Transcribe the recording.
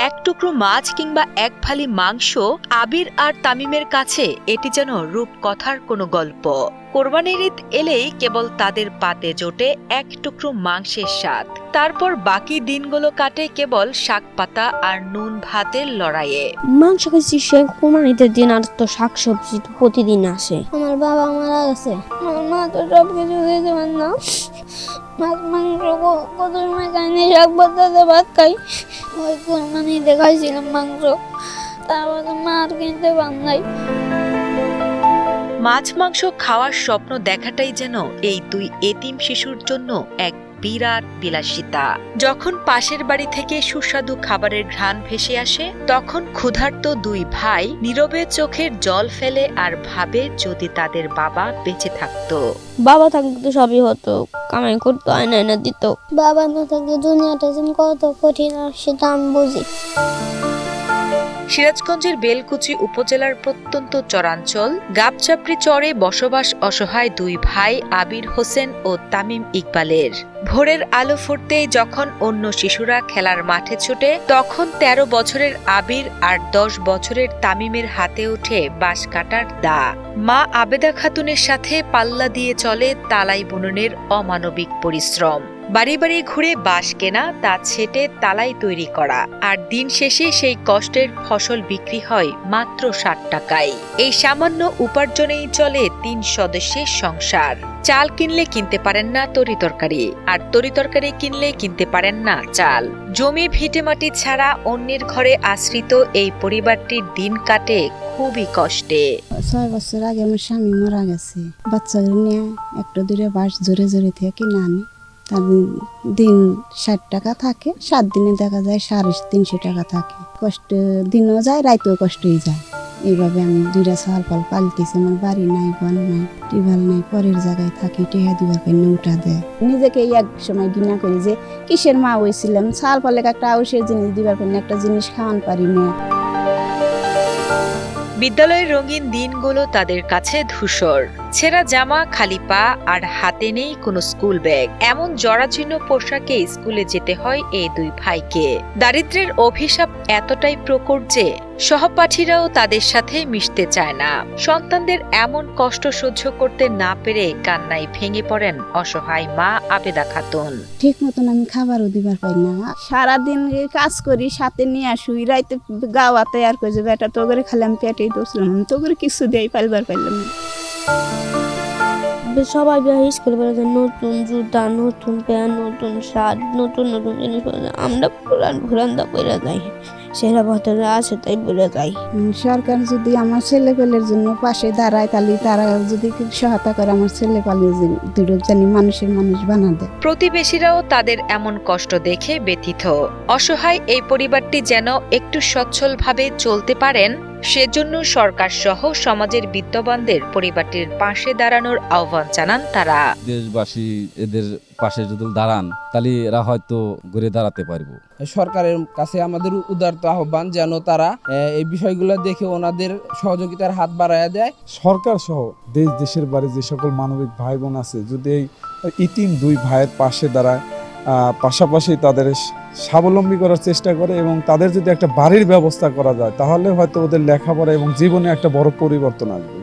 এক টুকরো মাছ কিংবা এক ফালি মাংস আবির আর তামিমের কাছে এটি যেন রূপকথার কোনো গল্প। কোরবানির ঈদ এলেই কেবল তাদের পাতে জোটে এক টুকরো মাংসের স্বাদ। তারপর বাকি দিনগুলো কাটে কেবল শাক পাতা আর নুন ভাতের লড়াইয়ে। মাংস খাইছি সে কোরবানির দিন, আর তো শাকসবজি তো প্রতিদিন আসে। আমার বাবা মারা গেছে, আমার মা তো সব কিছু দিতে পারে না। মাছ মাংস কত সময় খাইনি, শাক পাতাতে ভাত খাই। ওই কোরবানিতে খাইছিলাম মাংস, তারপরে মা আর কিনতে পার নাই। মাছ মাংস খাওয়ার স্বপ্ন দেখাটাই যেন এই দুই এতিম শিশুর জন্য এক বিরাট বিলাসিতা। যখন পাশের বাড়ি থেকে সুস্বাদু খাবারের ঘ্রাণ ভেসে আসে, তখন ক্ষুধার্ত দুই ভাই নীরবে চোখের জল ফেলে আর ভাবে যদি তাদের বাবা বেঁচে থাকতো। বাবা থাকলে তো সবই হতো, কামাই করতো, আয়না এনে দিত। বাবা না থাকলে দুনিয়াটা যেন কত কঠিন, আর সেটা আমি বুঝি। সিরাজগঞ্জের বেলকুচি উপজেলার প্রত্যন্ত চরাঞ্চল গাবচাপড়ি চরে বসবাস অসহায় দুই ভাই আবির হোসেন ও তামিম ইকবালের। ভোরের আলো ফুটতেই যখন অন্য শিশুরা খেলার মাঠে ছুটে, তখন ১৩ বছরের আবির আর ১০ বছরের তামিমের হাতে ওঠে বাঁশ কাটার দা। মা আবেদা খাতুনের সাথে পাল্লা দিয়ে চলে তালাই বুননের অমানবিক পরিশ্রম। বাড়ি বাড়ি ঘুরে বাঁশ কেনা, তা ছেটে তালাই তৈরি করা, আর দিন শেষে সেই কষ্টের ফসল বিক্রি হয় মাত্র ৬০ টাকায়। এই সামান্য উপার্জনেই চলে ৩ সদস্যের সংসার। চাল কিনলে কিনতে পারেন না তরিতরকারি, আর তরিতরকারি কিনলে কিনতে পারেন না চাল। জমি ভিটেমাটি ছাড়া অন্যের ঘরে আশ্রিত এই পরিবারটির দিন কাটে খুবই কষ্টে। ৬ বছর আগে আমার স্বামী মারা গেছে। বাচ্চাদের নিয়ে একটা দূরে বাঁশ জোরে জোরে থেকে কিনে আনি। তার দিন ৬০ টাকা থাকে, ৭ দিনে দেখা যায় ৩৫০ টাকা থাকে। কষ্ট দিনও যায়, রাইতেও কষ্টই যায়। এইভাবে আমি ২টা ছাল পাল পাল্টেছি। আমার বাড়ি নাই, ঘর নাই, টিউবওয়েল নাই, পরের জায়গায় থাকি, টেহা দিবার পাই উঠা দেয়। নিজেকে এক সময় ঘৃণা করি যে কিসের মা হয়েছিলাম, ছাল পালে একটা আউশের জিনিস দিবার পারি না, একটা জিনিস খাওয়ান পারি না। বিদ্যালয়ের রঙিন দিনগুলো তাদের কাছে ধূসর। ছেঁড়া জামা, খালি পা, আর হাতে নেই কোনো স্কুল ব্যাগ। এমন জরাজীর্ণ পোশাকে স্কুলে যেতে হয় এই দুই ভাইকে। দারিদ্র্যের অভিশাপ এতটাই প্রকট যে সহপাঠীরাও তাদের সাথে মিশতে চায় না। সন্তানদের এমন কষ্ট সহ্য করতে না পেরে কান্নায় ভেঙে পড়েন অসহায় মা আবেদা খাতুন। ঠিক মতন আমি খাবারও দিবার পাই না। সারাদিন কাজ করি, সাথে নিয়ে আসুই, রাইতে গাওয়াতে আর কই যে বেটা তো করে খালি আমি পেটেই দোষলাম, তো করে কিছু দেই পাইবার পাইলাম না। সবাই স্কুলে বেড়াতে নতুন জুতা, নতুন প্যান্ট, নতুন শার্ট, নতুন নতুন জিনিস। আমরা ভুরান্দা করে যাই, সেরা ভেতরে আছে তাই বলে যাই। সরকার যদি আমার ছেলে পেলের জন্য পাশে দাঁড়ায়, তাহলে তারা যদি সহায়তা করে আমার ছেলে পালে দুটো জানি মানুষের মানুষ বানা দেয়। প্রতিবেশীরাও তাদের এমন কষ্ট দেখে ব্যথিত। অসহায় এই পরিবারটি যেন একটু সচ্ছলভাবে চলতে পারেন, সেজন্য সরকার সহ সমাজের বিত্তবানদের পরিবারটির পাশে দাঁড়ানোর আহ্বান জানান তারা। দেশবাসী এদের পাশে যদি দাঁড়ান, তাহলে এরা হয়তো ঘুরে দাঁড়াতে পারবো। সরকারের কাছে আমাদের উদারত আহ্বান যেন তারা এই বিষয়গুলো দেখে ওনাদের সহযোগিতার হাত বাড়ায়া দেয়। সরকার সহ দেশের বাইরে যে সকল মানবিক ভাই বোন আছে, যদি এই ইতিম দুই ভাইয়ের পাশে দাঁড়ায়, পাশাপাশি তাদের স্বাবলম্বী করার চেষ্টা করে এবং তাদের যদি একটা বাড়ির ব্যবস্থা করা যায়, তাহলে হয়তো ওদের লেখাপড়া এবং জীবনে একটা বড় পরিবর্তন আসবে।